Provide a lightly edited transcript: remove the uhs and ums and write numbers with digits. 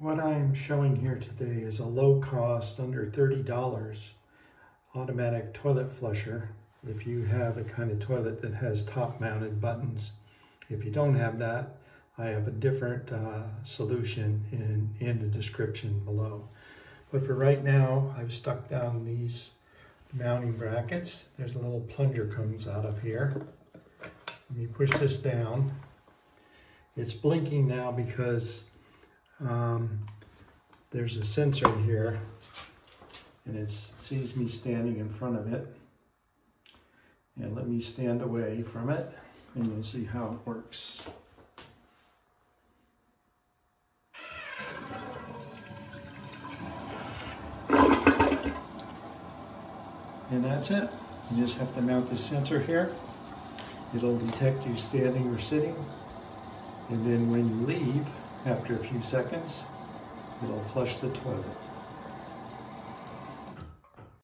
What I'm showing here today is a low cost, under $30 automatic toilet flusher if you have a kind of toilet that has top mounted buttons. If you don't have that, I have a different solution in the description below. But for right now, I've stuck down these mounting brackets. There's a little plunger comes out of here. Let me push this down. It's blinking now because there's a sensor here and it sees me standing in front of it. And let me stand away from it and you'll see how it works. And that's it. You just have to mount the sensor here. It'll detect you standing or sitting. And then when you leave, after a few seconds, it'll flush the toilet.